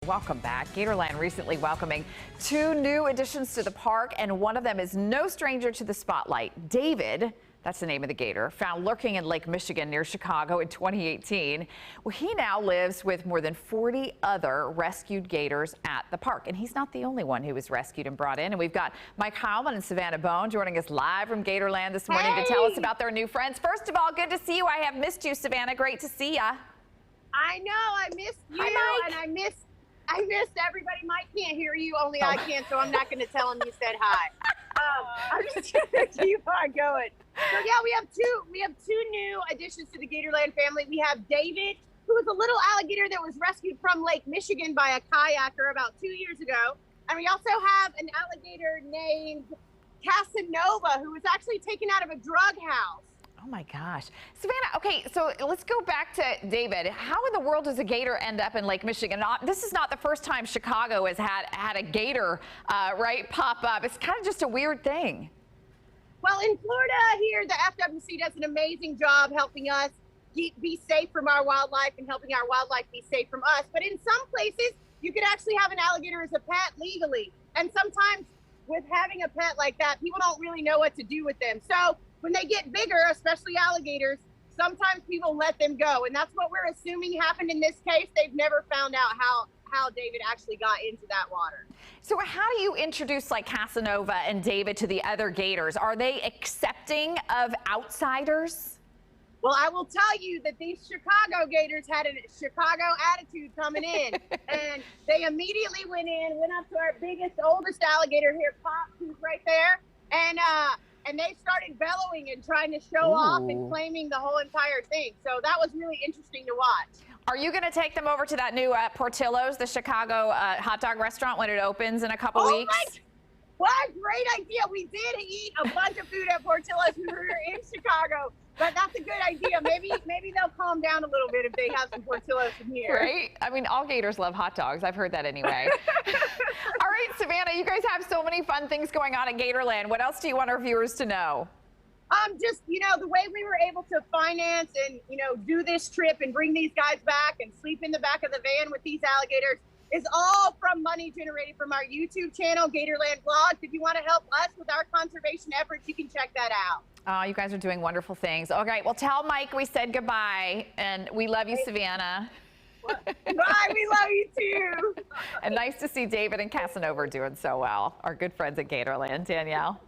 Welcome back. Gatorland recently welcoming two new additions to the park, and one of them is no stranger to the spotlight. David, that's the name of the gator, found lurking in Lake Michigan near Chicago in 2018. Well, he now lives with more than 40 other rescued gators at the park, and he's not the only one who was rescued and brought in. And we've got Mike Heilman and Savannah Bone joining us live from Gatorland this morning to tell us about their new friends. First of all, good to see you. I have missed you, Savannah. Great to see ya. I know, I missed you. Hi, Mike. And I missed everybody. Mike can't hear you, only I can, so I'm not going to tell him you said hi. I'm just going to keep on going. So yeah, we have two new additions to the Gatorland family. We have David, who is a little alligator that was rescued from Lake Michigan by a kayaker about 2 years ago. And we also have an alligator named Casanova, who was actually taken out of a drug house. Oh my gosh. Savannah, okay, so let's go back to David. How in the world does a gator end up in Lake Michigan? This is not the first time Chicago has had a gator, pop up. It's kind of just a weird thing. Well, in Florida here, the FWC does an amazing job helping us be safe from our wildlife and helping our wildlife be safe from us. But in some places, you could actually have an alligator as a pet legally. And sometimes with having a pet like that, people don't really know what to do with them. So when they get bigger, especially alligators, sometimes people let them go. And that's what we're assuming happened in this case. They've never found out how David actually got into that water. So how do you introduce like Casanova and David to the other gators? Are they accepting of outsiders? Well, I will tell you that these Chicago gators had a Chicago attitude coming in. And they immediately went up to our biggest, oldest alligator here, Pop, who's right there. And they started bellowing and trying to show off and claiming the whole entire thing. So that was really interesting to watch. Are you going to take them over to that new Portillo's, the Chicago hot dog restaurant, when it opens in a couple weeks? What a great idea. We did eat a bunch of food at Portillo's when we were in Chicago. But that's a good idea. Maybe they'll calm down a little bit if they have some Portillo's in here. Right? I mean, all gators love hot dogs. I've heard that anyway. All right, Savannah, you guys have so many fun things going on at Gatorland. What else do you want our viewers to know? Just, the way we were able to finance and, do this trip and bring these guys back and sleep in the back of the van with these alligators is all from money generated from our YouTube channel, Gatorland Vlogs. If you want to help us with our conservation efforts, you can check that out. Oh, you guys are doing wonderful things. All right, well, tell Mike we said goodbye, and we love you, Savannah. Bye, we love you too. And nice to see David and Casanova doing so well, our good friends at Gatorland. Danielle.